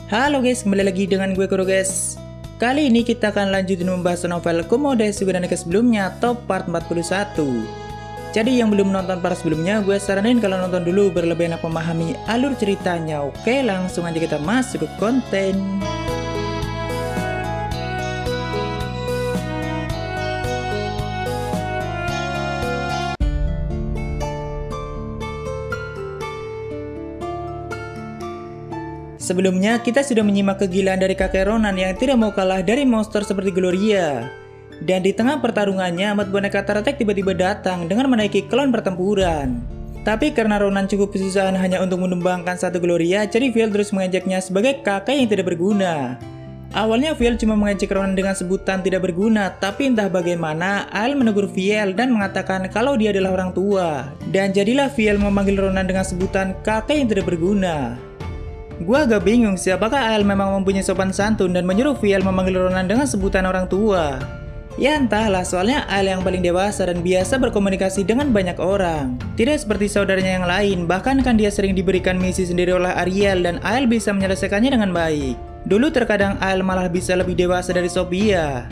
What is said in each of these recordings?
Halo guys, kembali lagi dengan gue Kuro guys. Kali ini kita akan lanjutin membahas novel Komodo Suganeka sebelumnya, top part 41. Jadi yang belum nonton part sebelumnya, gue saranin kalau nonton dulu biar lebih enak memahami alur ceritanya. Oke, langsung aja kita masuk ke konten. Sebelumnya, kita sudah menyimak kegilaan dari kakek Ronan yang tidak mau kalah dari monster seperti Gloria. Dan di tengah pertarungannya, amat boneka Taratek tiba-tiba datang dengan menaiki klon pertempuran. Tapi karena Ronan cukup kesusahan hanya untuk menumbangkan satu Gloria, jadi Viel terus mengejaknya sebagai kakek yang tidak berguna. Awalnya Viel cuma mengejek Ronan dengan sebutan tidak berguna, tapi entah bagaimana, Ael menegur Viel dan mengatakan kalau dia adalah orang tua. Dan jadilah Viel memanggil Ronan dengan sebutan kakek yang tidak berguna. Gua agak bingung sih, apakah Ael memang mempunyai sopan santun dan menyuruh Viel memanggil Ronan dengan sebutan orang tua. Ya entahlah, soalnya Ael yang paling dewasa dan biasa berkomunikasi dengan banyak orang. Tidak seperti saudaranya yang lain, bahkan kan dia sering diberikan misi sendiri oleh Ariel dan Ael bisa menyelesaikannya dengan baik. Dulu terkadang Ael malah bisa lebih dewasa dari Sophia.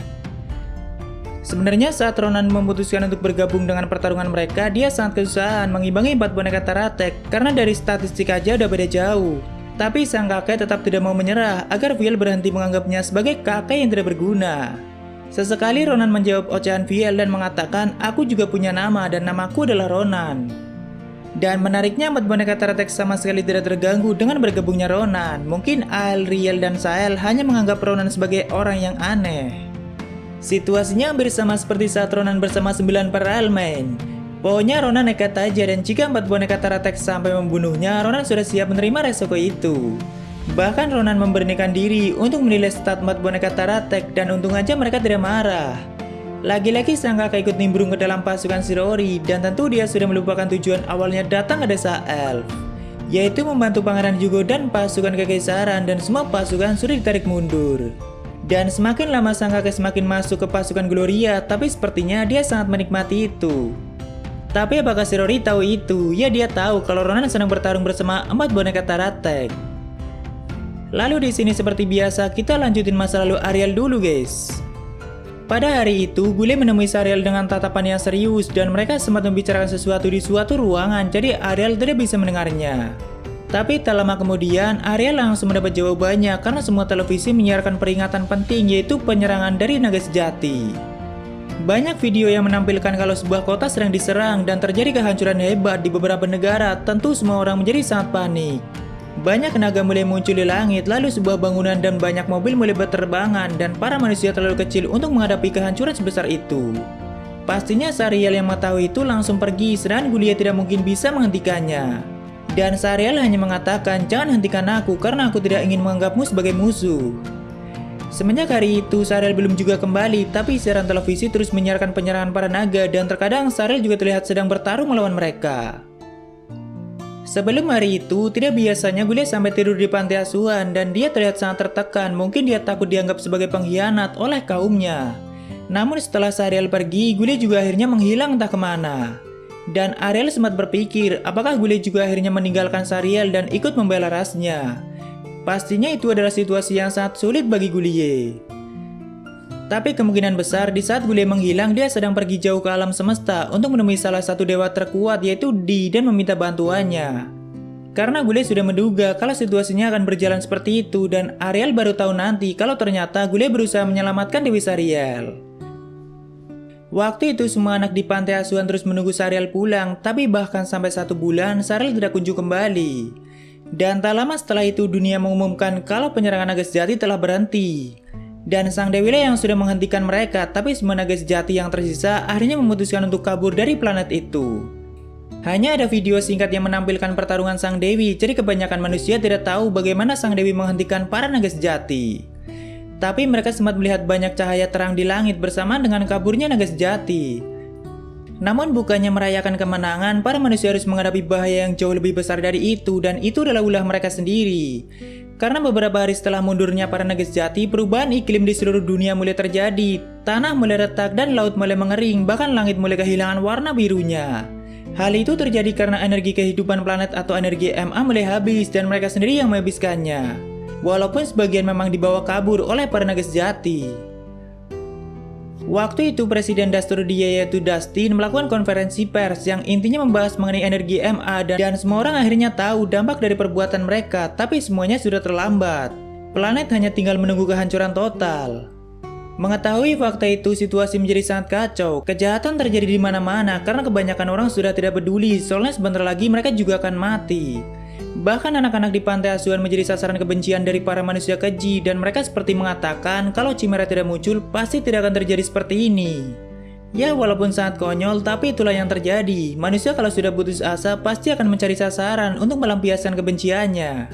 Sebenarnya saat Ronan memutuskan untuk bergabung dengan pertarungan mereka, dia sangat kesusahan mengimbangi 4 boneka Taratek karena dari statistik aja udah beda jauh. Tapi sang kakek tetap tidak mau menyerah agar Viel berhenti menganggapnya sebagai kakek yang tidak berguna. Sesekali Ronan menjawab ocehan Viel dan mengatakan, aku juga punya nama dan namaku adalah Ronan. Dan menariknya 4 boneka Taratek sama sekali tidak terganggu dengan bergabungnya Ronan. Mungkin Ael, Riel, dan Sael hanya menganggap Ronan sebagai orang yang aneh. Situasinya hampir sama seperti saat Ronan bersama 9 para elemen. Pokoknya Ronan nekat aja dan jika 4 boneka Taratek sampai membunuhnya, Ronan sudah siap menerima resiko itu. Bahkan Ronan memberanikan diri untuk menilai stat 4 boneka Taratek dan untung aja mereka tidak marah. Lagi-lagi sang kakak ikut nimbrung ke dalam pasukan Shirori dan tentu dia sudah melupakan tujuan awalnya datang ke desa Elf, yaitu membantu Pangeran Jugo dan pasukan kekaisaran, dan semua pasukan sudah ditarik mundur. Dan semakin lama sang kakek semakin masuk ke pasukan Gloria, tapi sepertinya dia sangat menikmati itu. Tapi apakah Shirori tahu itu? Ya, dia tahu kalau Ronan sedang bertarung bersama 4 boneka Taratek. Lalu di sini seperti biasa kita lanjutin masa lalu Ariel dulu guys. Pada hari itu, Gule menemui Sariel dengan tatapan yang serius dan mereka sempat membicarakan sesuatu di suatu ruangan, jadi Ariel tidak bisa mendengarnya. Tapi tak lama kemudian, Ariel langsung mendapat jawabannya karena semua televisi menyiarkan peringatan penting, yaitu penyerangan dari naga sejati. Banyak video yang menampilkan kalau sebuah kota sedang diserang dan terjadi kehancuran hebat di beberapa negara. Tentu semua orang menjadi sangat panik. Banyak naga mulai muncul di langit, lalu sebuah bangunan dan banyak mobil mulai berterbangan, dan para manusia terlalu kecil untuk menghadapi kehancuran sebesar itu. Pastinya Sariel yang mengetahui itu langsung pergi, sedangkan Gulia tidak mungkin bisa menghentikannya. Dan Sariel hanya mengatakan, jangan hentikan aku karena aku tidak ingin menganggapmu sebagai musuh. Semenjak hari itu, Sariel belum juga kembali, tapi siaran televisi terus menyiarkan penyerangan para naga dan terkadang Sariel juga terlihat sedang bertarung melawan mereka. Sebelum hari itu, tidak biasanya Gulia sampai tidur di panti asuhan dan dia terlihat sangat tertekan, mungkin dia takut dianggap sebagai pengkhianat oleh kaumnya. Namun setelah Sariel pergi, Gulia juga akhirnya menghilang entah kemana. Dan Ariel sempat berpikir, apakah Gulia juga akhirnya meninggalkan Sariel dan ikut membela rasnya. Pastinya itu adalah situasi yang sangat sulit bagi Gulie. Tapi kemungkinan besar di saat Gulie menghilang, dia sedang pergi jauh ke alam semesta untuk menemui salah satu dewa terkuat yaitu Di dan meminta bantuannya. Karena Gulie sudah menduga kalau situasinya akan berjalan seperti itu dan Ariel baru tahu nanti kalau ternyata Gulie berusaha menyelamatkan Dewi Sariel. Waktu itu semua anak di pantai asuhan terus menunggu Sariel pulang, tapi bahkan sampai 1 bulan Sariel tidak kunjung kembali. Dan tak lama setelah itu dunia mengumumkan kalau penyerangan naga sejati telah berhenti. Dan sang dewi yang sudah menghentikan mereka, tapi semua naga sejati yang tersisa akhirnya memutuskan untuk kabur dari planet itu. Hanya ada video singkat yang menampilkan pertarungan sang dewi, jadi kebanyakan manusia tidak tahu bagaimana sang dewi menghentikan para naga sejati. Tapi mereka sempat melihat banyak cahaya terang di langit bersamaan dengan kaburnya naga sejati. Namun bukannya merayakan kemenangan, para manusia harus menghadapi bahaya yang jauh lebih besar dari itu, dan itu adalah ulah mereka sendiri. Karena beberapa hari setelah mundurnya para naga sejati, perubahan iklim di seluruh dunia mulai terjadi. Tanah mulai retak dan laut mulai mengering, bahkan langit mulai kehilangan warna birunya. Hal itu terjadi karena energi kehidupan planet atau energi MA mulai habis dan mereka sendiri yang menghabiskannya. walaupun sebagian memang dibawa kabur oleh para naga sejati. Waktu itu Presiden Dasturdia yaitu Dustin melakukan konferensi pers yang intinya membahas mengenai energi MA dan semua orang akhirnya tahu dampak dari perbuatan mereka, tapi semuanya sudah terlambat. Planet hanya tinggal menunggu kehancuran total. Mengetahui fakta itu, situasi menjadi sangat kacau. Kejahatan terjadi di mana-mana karena kebanyakan orang sudah tidak peduli, soalnya sebentar lagi mereka juga akan mati. Bahkan anak-anak di pantai asuhan menjadi sasaran kebencian dari para manusia keji dan mereka seperti mengatakan kalau Chimera tidak muncul pasti tidak akan terjadi seperti ini. Ya walaupun sangat konyol tapi itulah yang terjadi. Manusia kalau sudah putus asa pasti akan mencari sasaran untuk melampiaskan kebenciannya.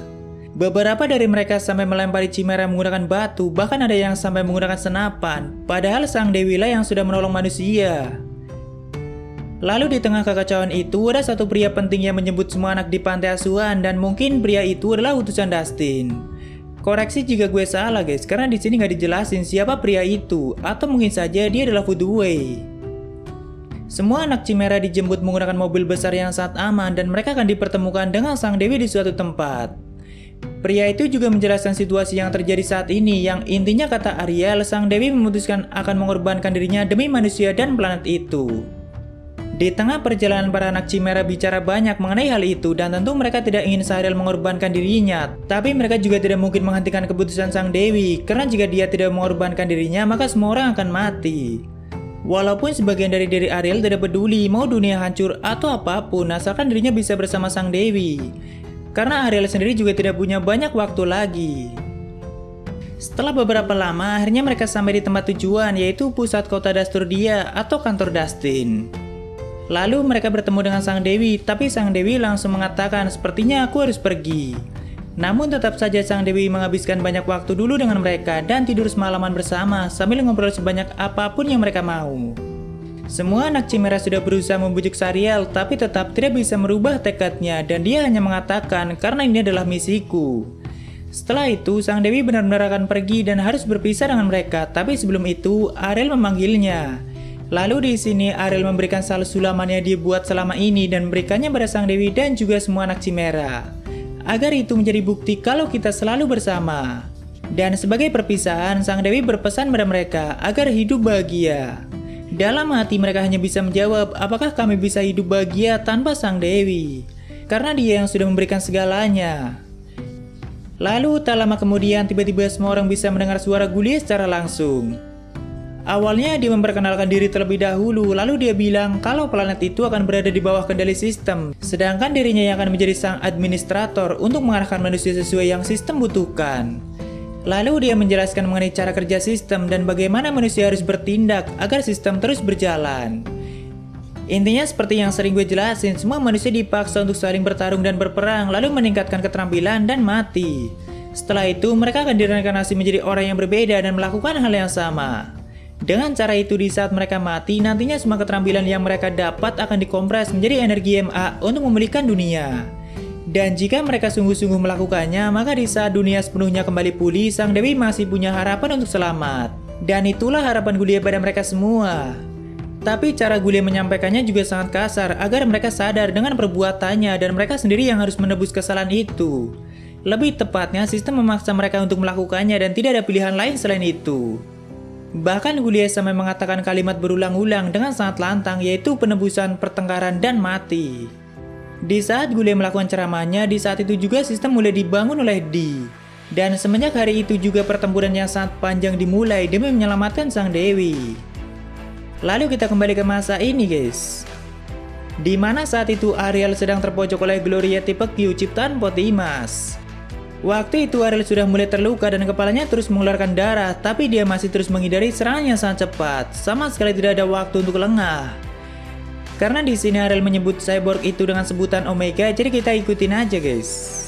Beberapa dari mereka sampai melempari Chimera menggunakan batu, bahkan ada yang sampai menggunakan senapan. Padahal sang dewi lah yang sudah menolong manusia. Lalu di tengah kekacauan itu ada satu pria penting yang menyebut semua anak di pantai asuhan dan mungkin pria itu adalah utusan Dustin. Koreksi jika gue salah guys, karena di sini nggak dijelasin siapa pria itu atau mungkin saja dia adalah Fuduwei. Semua anak Chimera dijemput menggunakan mobil besar yang sangat aman dan mereka akan dipertemukan dengan sang dewi di suatu tempat. Pria itu juga menjelaskan situasi yang terjadi saat ini yang intinya kata Ariel, sang dewi memutuskan akan mengorbankan dirinya demi manusia dan planet itu. Di tengah perjalanan para anak Chimera bicara banyak mengenai hal itu dan tentu mereka tidak ingin Sahriel mengorbankan dirinya, tapi mereka juga tidak mungkin menghentikan keputusan sang dewi karena jika dia tidak mengorbankan dirinya maka semua orang akan mati. Walaupun sebagian dari diri Ariel tidak peduli mau dunia hancur atau apapun asalkan dirinya bisa bersama sang dewi. Karena Ariel sendiri juga tidak punya banyak waktu lagi. Setelah beberapa lama akhirnya mereka sampai di tempat tujuan yaitu pusat kota Dasturdia atau kantor Dustin. Lalu mereka bertemu dengan sang dewi, tapi sang dewi langsung mengatakan sepertinya aku harus pergi. Namun tetap saja sang dewi menghabiskan banyak waktu dulu dengan mereka dan tidur semalaman bersama sambil ngobrol sebanyak apapun yang mereka mau. Semua anak Chimera sudah berusaha membujuk Sahriel, tapi tetap tidak bisa merubah tekadnya dan dia hanya mengatakan karena ini adalah misiku. Setelah itu, sang dewi benar-benar akan pergi dan harus berpisah dengan mereka, tapi sebelum itu Ariel memanggilnya. Lalu di sini Ariel memberikan salju sulaman yang dia buat selama ini dan memberikannya pada sang dewi dan juga semua anak Chimera. Agar itu menjadi bukti kalau kita selalu bersama. Dan sebagai perpisahan, sang dewi berpesan pada mereka agar hidup bahagia. Dalam hati mereka hanya bisa menjawab, apakah kami bisa hidup bahagia tanpa sang dewi? Karena dia yang sudah memberikan segalanya. Lalu tak lama kemudian tiba-tiba semua orang bisa mendengar suara Gulia secara langsung. Awalnya dia memperkenalkan diri terlebih dahulu, lalu dia bilang kalau planet itu akan berada di bawah kendali sistem, sedangkan dirinya yang akan menjadi sang administrator untuk mengarahkan manusia sesuai yang sistem butuhkan. Lalu dia menjelaskan mengenai cara kerja sistem dan bagaimana manusia harus bertindak agar sistem terus berjalan. Intinya seperti yang sering gue jelasin, semua manusia dipaksa untuk saling bertarung dan berperang, lalu meningkatkan keterampilan dan mati. Setelah itu mereka akan direinkarnasi menjadi orang yang berbeda dan melakukan hal yang sama. Dengan cara itu di saat mereka mati, nantinya semua keterampilan yang mereka dapat akan dikompres menjadi energi MA untuk memulihkan dunia. Dan jika mereka sungguh-sungguh melakukannya, maka di saat dunia sepenuhnya kembali pulih, sang dewi masih punya harapan untuk selamat. Dan itulah harapan Gulia pada mereka semua. Tapi cara Gulia menyampaikannya juga sangat kasar agar mereka sadar dengan perbuatannya dan mereka sendiri yang harus menebus kesalahan itu. Lebih tepatnya, sistem memaksa mereka untuk melakukannya dan tidak ada pilihan lain selain itu. Bahkan Gulia sampai mengatakan kalimat berulang-ulang dengan sangat lantang yaitu penebusan, pertengkaran, dan mati. Di saat Gulia melakukan ceramahnya, di saat itu juga sistem mulai dibangun oleh Di. Dan semenjak hari itu juga pertempuran yang sangat panjang dimulai demi menyelamatkan sang dewi. Lalu kita kembali ke masa ini guys. Di mana saat itu Ariel sedang terpojok oleh Gloria tipe Q ciptaan Potimas. Waktu itu Ariel sudah mulai terluka dan kepalanya terus mengeluarkan darah, tapi dia masih terus menghindari serangan yang sangat cepat. Sama sekali tidak ada waktu untuk lengah. Karena di sini Ariel menyebut cyborg itu dengan sebutan Omega, jadi kita ikutin aja guys.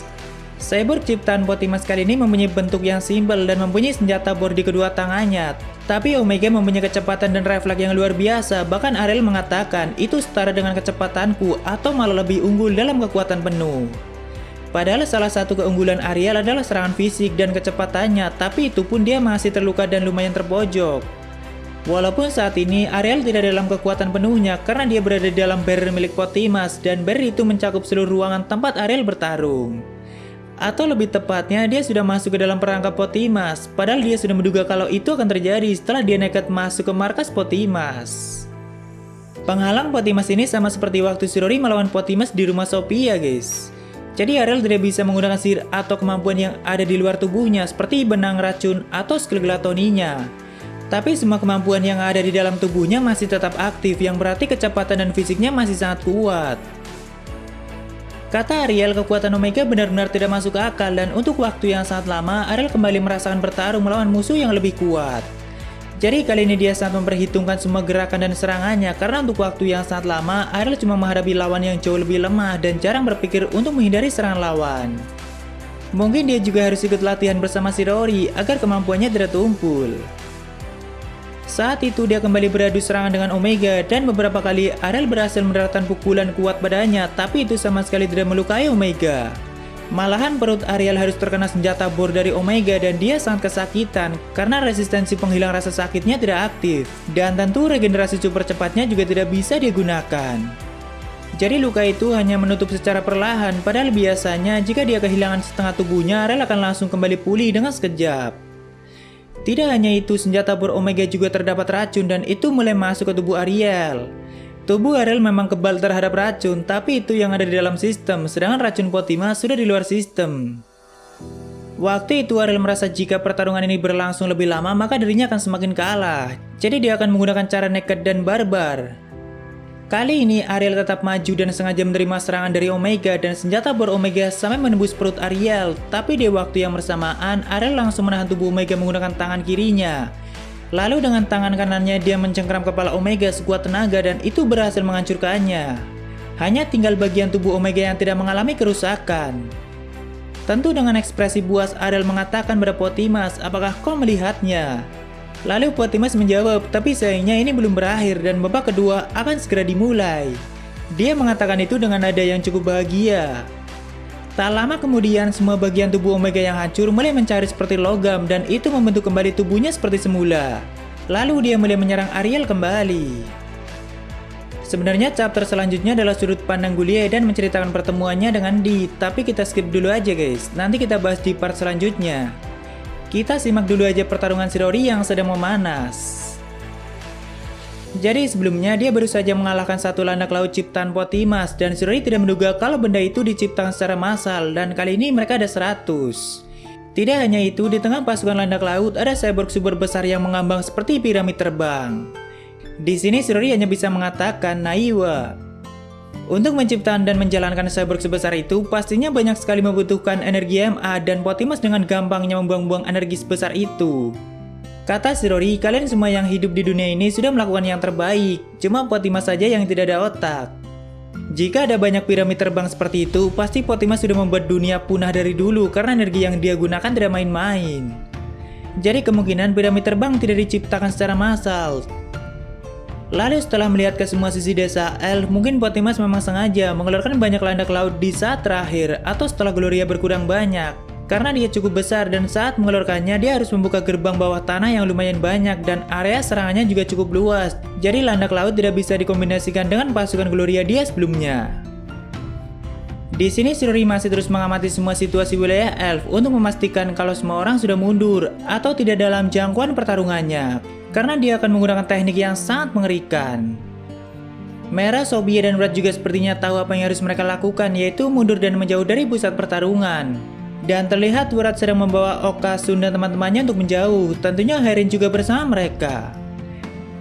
Cyborg ciptaan Potimas kali ini mempunyai bentuk yang simpel dan mempunyai senjata bor di kedua tangannya. Tapi Omega mempunyai kecepatan dan refleks yang luar biasa, bahkan Ariel mengatakan itu setara dengan kecepatanku atau malah lebih unggul dalam kekuatan penuh. Padahal salah satu keunggulan Ariel adalah serangan fisik dan kecepatannya, tapi itu pun dia masih terluka dan lumayan terpojok. Walaupun saat ini Ariel tidak dalam kekuatan penuhnya karena dia berada di dalam barrier milik Potimas dan barrier itu mencakup seluruh ruangan tempat Ariel bertarung. Atau lebih tepatnya, dia sudah masuk ke dalam perangkap Potimas, padahal dia sudah menduga kalau itu akan terjadi setelah dia nekat masuk ke markas Potimas. Penghalang Potimas ini sama seperti waktu Shirori melawan Potimas di rumah Sophia, guys. Jadi Ariel tidak bisa menggunakan sihir atau kemampuan yang ada di luar tubuhnya seperti benang racun atau skill gelatoninya. Tapi semua kemampuan yang ada di dalam tubuhnya masih tetap aktif, yang berarti kecepatan dan fisiknya masih sangat kuat. Kata Ariel, kekuatan Omega benar-benar tidak masuk akal, dan untuk waktu yang sangat lama, Ariel kembali merasakan bertarung melawan musuh yang lebih kuat. Jadi kali ini dia sangat memperhitungkan semua gerakan dan serangannya, karena untuk waktu yang sangat lama, Ariel cuma menghadapi lawan yang jauh lebih lemah dan jarang berpikir untuk menghindari serangan lawan. Mungkin dia juga harus ikut latihan bersama Shirori agar kemampuannya tidak tumpul. Saat itu dia kembali beradu serangan dengan Omega, dan beberapa kali Ariel berhasil menerapkan pukulan kuat padanya, tapi itu sama sekali tidak melukai Omega. Malahan perut Ariel harus terkena senjata bor dari Omega dan dia sangat kesakitan karena resistensi penghilang rasa sakitnya tidak aktif, dan tentu regenerasi super cepatnya juga tidak bisa digunakan. Jadi luka itu hanya menutup secara perlahan, padahal biasanya jika dia kehilangan setengah tubuhnya, Ariel akan langsung kembali pulih dengan sekejap. Tidak hanya itu, senjata bor Omega juga terdapat racun dan itu mulai masuk ke tubuh Ariel. Tubuh Ariel memang kebal terhadap racun, tapi itu yang ada di dalam sistem, sedangkan racun Potimas sudah di luar sistem. Waktu itu Ariel merasa jika pertarungan ini berlangsung lebih lama, maka dirinya akan semakin kalah. Jadi dia akan menggunakan cara nekat dan barbar. Kali ini Ariel tetap maju dan sengaja menerima serangan dari Omega, dan senjata bor Omega sampai menembus perut Ariel. Tapi di waktu yang bersamaan, Ariel langsung menahan tubuh Omega menggunakan tangan kirinya. Lalu dengan tangan kanannya dia mencengkram kepala Omega sekuat tenaga dan itu berhasil menghancurkannya. Hanya tinggal bagian tubuh Omega yang tidak mengalami kerusakan. Tentu dengan ekspresi buas Ariel mengatakan pada Potimas, "Apakah kau melihatnya?" Lalu Potimas menjawab, "Tapi sayangnya ini belum berakhir dan babak kedua akan segera dimulai." Dia mengatakan itu dengan nada yang cukup bahagia. Tak lama kemudian, semua bagian tubuh Omega yang hancur mulai mencari seperti logam dan itu membentuk kembali tubuhnya seperti semula. Lalu dia mulai menyerang Ariel kembali. Sebenarnya chapter selanjutnya adalah sudut pandang Gulie dan menceritakan pertemuannya dengan Di, tapi kita skip dulu aja guys, nanti kita bahas di part selanjutnya. Kita simak dulu aja pertarungan Shirori yang sedang memanas. Jadi sebelumnya dia baru saja mengalahkan satu landak laut ciptaan Potimas, dan Shirori tidak menduga kalau benda itu diciptakan secara massal, dan kali ini mereka ada 100. Tidak hanya itu, di tengah pasukan landak laut ada cyborg super besar yang mengambang seperti piramid terbang. Di sini Shirori hanya bisa mengatakan Naiwa. Untuk menciptakan dan menjalankan cyborg sebesar itu, pastinya banyak sekali membutuhkan energi MA, dan Potimas dengan gampangnya membuang-buang energi sebesar itu. Kata Shirori, kalian semua yang hidup di dunia ini sudah melakukan yang terbaik, cuma Potimas saja yang tidak ada otak. Jika ada banyak piramid terbang seperti itu, pasti Potimas sudah membuat dunia punah dari dulu karena energi yang dia gunakan tidak main-main. Jadi kemungkinan piramid terbang tidak diciptakan secara massal. Lalu setelah melihat ke semua sisi desa Elf, mungkin Potimas memang sengaja mengeluarkan banyak landak laut di saat terakhir atau setelah Gloria berkurang banyak. Karena dia cukup besar dan saat mengeluarkannya dia harus membuka gerbang bawah tanah yang lumayan banyak dan area serangannya juga cukup luas. Jadi landak laut tidak bisa dikombinasikan dengan pasukan Gloria dia sebelumnya. Di sini Shirori masih terus mengamati semua situasi wilayah Elf untuk memastikan kalau semua orang sudah mundur atau tidak dalam jangkauan pertarungannya. Karena dia akan menggunakan teknik yang sangat mengerikan. Mera, Sophia, dan Brad juga sepertinya tahu apa yang harus mereka lakukan, yaitu mundur dan menjauh dari pusat pertarungan. Dan terlihat Brad sedang membawa Okasun dan teman-temannya untuk menjauh, tentunya Heirin juga bersama mereka.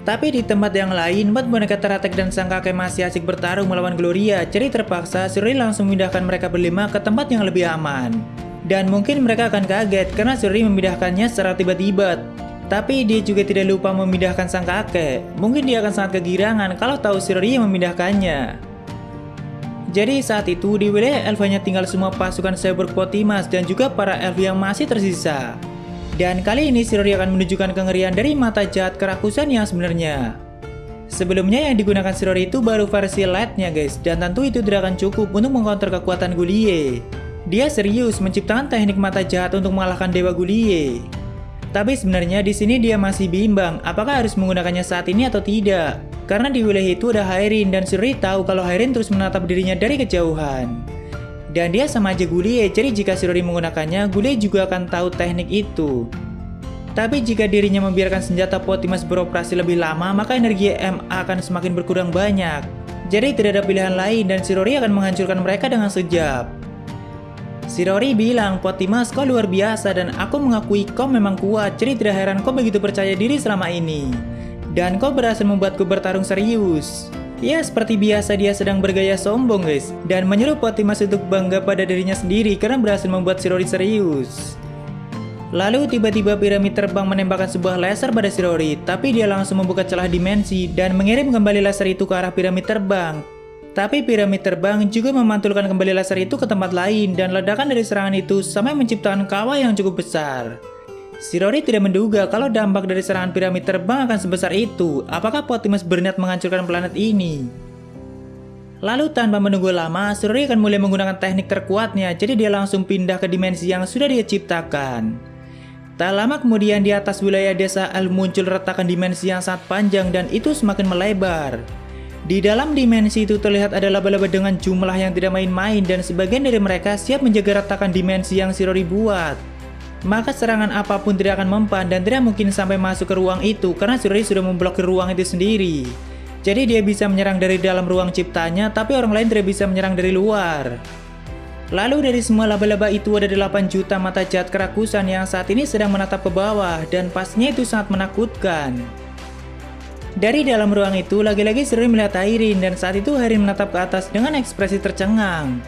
Tapi di tempat yang lain, 4 boneka teratek dan sang kakek masih asik bertarung melawan Gloria, jadi terpaksa Shirori langsung memindahkan mereka berlima ke tempat yang lebih aman. Dan mungkin mereka akan kaget karena Shirori memindahkannya secara tiba-tiba. Tapi dia juga tidak lupa memindahkan sang kakek. Mungkin dia akan sangat kegirangan kalau tahu Shirori yang memindahkannya. Jadi saat itu di wilayah Elf hanya tinggal semua pasukan cyborg Potimas dan juga para elf yang masih tersisa. Dan kali ini Shirori akan menunjukkan kengerian dari mata jahat kerakusan yang sebenarnya. Sebelumnya yang digunakan Shirori itu baru versi light-nya guys, dan tentu itu tidak akan cukup untuk mengcounter kekuatan Gulie. Dia serius menciptakan teknik mata jahat untuk mengalahkan Dewa Gulie. Tapi sebenarnya di sini dia masih bimbang apakah harus menggunakannya saat ini atau tidak. Karena di wilayah itu ada Heirin dan Shirori tahu kalau Heirin terus menatap dirinya dari kejauhan. Dan dia sama aja Gulie, jadi jika Shirori menggunakannya, Gulie juga akan tahu teknik itu. Tapi jika dirinya membiarkan senjata Potimas beroperasi lebih lama, maka energi MA akan semakin berkurang banyak. Jadi tidak ada pilihan lain dan Shirori akan menghancurkan mereka dengan sekejap. Shirori bilang, Potimas kau luar biasa dan aku mengakui kau memang kuat, jadi tidak heran kau begitu percaya diri selama ini. Dan kau berhasil membuatku bertarung serius. Ya, seperti biasa dia sedang bergaya sombong guys, dan menyuruh Potimas untuk bangga pada dirinya sendiri karena berhasil membuat Shirori serius. Lalu tiba-tiba piramid terbang menembakkan sebuah laser pada Shirori, tapi dia langsung membuka celah dimensi dan mengirim kembali laser itu ke arah piramid terbang. Tapi piramid terbang juga memantulkan kembali laser itu ke tempat lain dan ledakan dari serangan itu sampai menciptakan kawah yang cukup besar. Shirori tidak menduga kalau dampak dari serangan piramid terbang akan sebesar itu. Apakah Potimas berniat menghancurkan planet ini? Lalu tanpa menunggu lama, Shirori akan mulai menggunakan teknik terkuatnya, jadi dia langsung pindah ke dimensi yang sudah dia ciptakan. Tak lama kemudian di atas wilayah desa Al muncul retakan dimensi yang sangat panjang dan itu semakin melebar. Di dalam dimensi itu terlihat ada laba-laba dengan jumlah yang tidak main-main dan sebagian dari mereka siap menjaga retakan dimensi yang Shirori buat. Maka serangan apapun tidak akan mempan dan tidak mungkin sampai masuk ke ruang itu karena Shirori sudah memblokir ruang itu sendiri. Jadi dia bisa menyerang dari dalam ruang ciptanya, tapi orang lain tidak bisa menyerang dari luar. Lalu dari semua laba-laba itu ada 8 juta mata jahat kerakusan yang saat ini sedang menatap ke bawah dan pastinya itu sangat menakutkan. Dari dalam ruang itu lagi-lagi Shirori melihat Airin dan saat itu Airin menatap ke atas dengan ekspresi tercengang.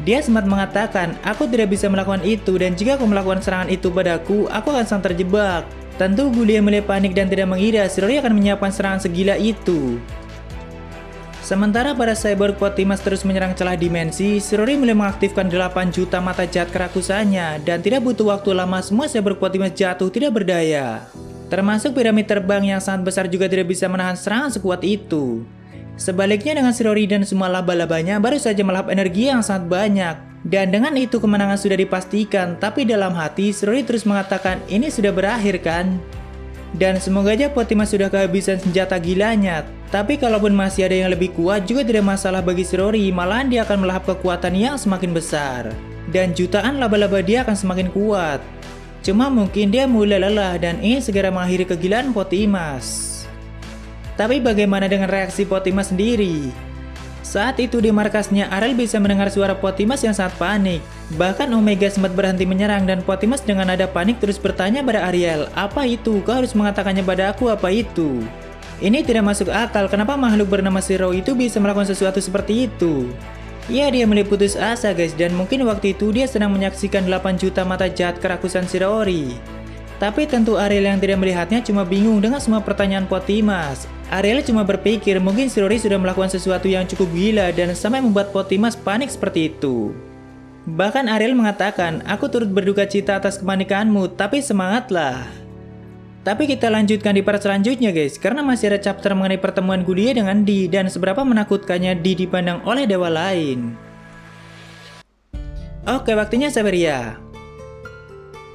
Dia sempat mengatakan, aku tidak bisa melakukan itu dan jika aku melakukan serangan itu padaku, aku akan sangat terjebak. Tentu Gulie mulai panik dan tidak mengira Shirori akan menyiapkan serangan segila itu. Sementara para cyborg Potimas terus menyerang celah dimensi, Shirori mulai mengaktifkan 8 juta mata jahat kerakusannya dan tidak butuh waktu lama semua cyborg Potimas jatuh tidak berdaya. Termasuk piramid terbang yang sangat besar juga tidak bisa menahan serangan sekuat itu. Sebaliknya dengan Shirori dan semua laba-labanya baru saja melahap energi yang sangat banyak. Dan dengan itu kemenangan sudah dipastikan, tapi dalam hati Shirori terus mengatakan ini sudah berakhir kan? Dan semoga aja Potimas sudah kehabisan senjata gilanya. Tapi kalaupun masih ada yang lebih kuat juga tidak masalah bagi Shirori, malahan dia akan melahap kekuatan yang semakin besar. Dan jutaan laba-laba dia akan semakin kuat. Cuma mungkin dia mulai lelah dan ingin segera mengakhiri kegilaan Potimas. Tapi bagaimana dengan reaksi Potimas sendiri? Saat itu di markasnya Ariel bisa mendengar suara Potimas yang sangat panik. Bahkan Omega sempat berhenti menyerang dan Potimas dengan nada panik terus bertanya pada Ariel, apa itu? Kau harus mengatakannya pada aku apa itu? Ini tidak masuk akal, kenapa makhluk bernama Shiro itu bisa melakukan sesuatu seperti itu? Ya, dia mulai putus asa guys, dan mungkin waktu itu dia sedang menyaksikan 8 juta mata jahat kerakusan Shirori. Tapi tentu Ariel yang tidak melihatnya cuma bingung dengan semua pertanyaan Potimas. Ariel cuma berpikir mungkin Shirori sudah melakukan sesuatu yang cukup gila dan sampai membuat Potimas panik seperti itu. Bahkan Ariel mengatakan, aku turut berduka cita atas kepanikanmu, tapi semangatlah. Tapi kita lanjutkan di part selanjutnya guys, karena masih ada chapter mengenai pertemuan Gulie dengan Di dan seberapa menakutkannya Di dipandang oleh dewa lain. Oke, waktunya Saberia.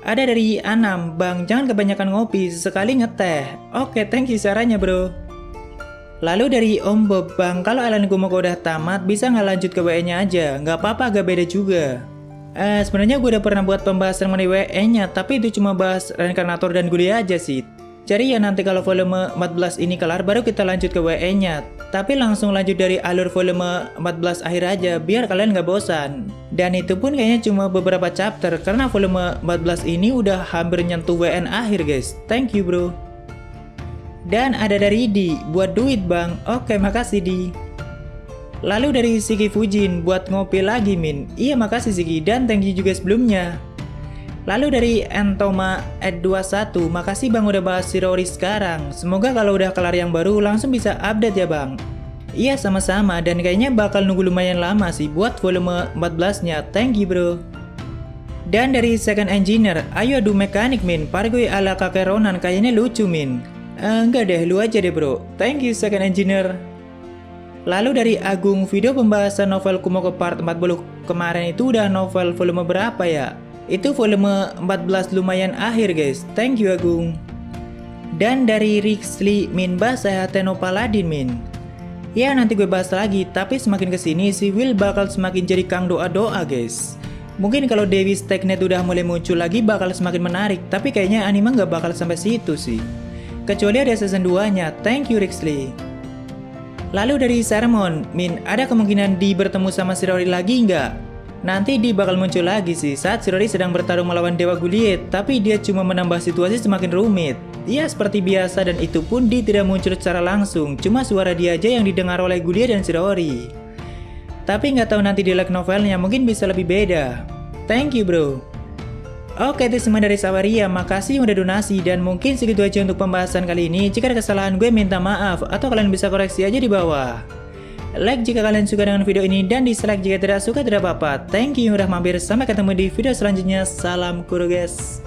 Ada dari Anam, Bang, jangan kebanyakan ngopi, sesekali ngeteh. Oke, thank you sarannya bro. Lalu dari Om Bob, Bang, kalau Alan Kumoko udah tamat, bisa nggak lanjut ke WE-nya aja? Nggak apa-apa, agak beda juga. Sebenarnya gue udah pernah buat pembahasan mengenai WE-nya, tapi itu cuma bahas reinkarnator dan Gulie aja sih. Jadi ya nanti kalau volume 14 ini kelar, baru kita lanjut ke WE-nya. Tapi langsung lanjut dari alur volume 14 akhir aja, biar kalian nggak bosan. Dan itu pun kayaknya cuma beberapa chapter, karena volume 14 ini udah hampir nyentuh WN akhir guys. Thank you bro. Dan ada dari Di, buat duit bang. Oke, makasih Di. Lalu dari Siki Fujin, buat ngopi lagi Min. Iya makasih Siki, dan thank you juga sebelumnya. Lalu dari Entoma Ed 21, makasih bang udah bahas Shirori sekarang. Semoga kalau udah kelar yang baru langsung bisa update ya bang. Iya sama-sama, dan kayaknya bakal nunggu lumayan lama sih buat volume 14-nya. Thank you bro. Dan dari Second Engineer, ayo adu mekanik Min, pargoy ala kakek Ronan kayaknya lucu Min. Enggak deh, lu aja deh bro. Thank you Second Engineer. Lalu dari Agung, video pembahasan novel Kumoko part 40 kemarin itu udah novel volume berapa ya? Itu volume 14 lumayan akhir guys. Thank you Agung. Dan dari Rixli Min, bahasa Teno Paladin Min. Ya nanti gue bahas lagi, tapi semakin kesini si Will bakal semakin jadi kang doa-doa guys. Mungkin kalau Dewi Stacknet udah mulai muncul lagi bakal semakin menarik, tapi kayaknya anime nggak bakal sampai situ sih. Kecuali ada season 2-nya, thank you Rixley. Lalu dari Sermon, Min, ada kemungkinan Di bertemu sama Shirori lagi nggak? Nanti Di bakal muncul lagi sih saat Shirori sedang bertarung melawan Dewa Guliet, tapi dia cuma menambah situasi semakin rumit. Dia seperti biasa dan itu pun Di tidak muncul secara langsung, cuma suara dia aja yang didengar oleh Guliet dan Shirori. Tapi nggak tahu nanti di light novelnya mungkin bisa lebih beda. Thank you bro. Oke itu semua dari Sawaria, makasih udah donasi dan mungkin segitu aja untuk pembahasan kali ini. Jika ada kesalahan gue minta maaf atau kalian bisa koreksi aja di bawah. Like jika kalian suka dengan video ini dan dislike jika tidak suka tidak apa-apa. Thank you udah mampir, sampai ketemu di video selanjutnya. Salam kuru guys.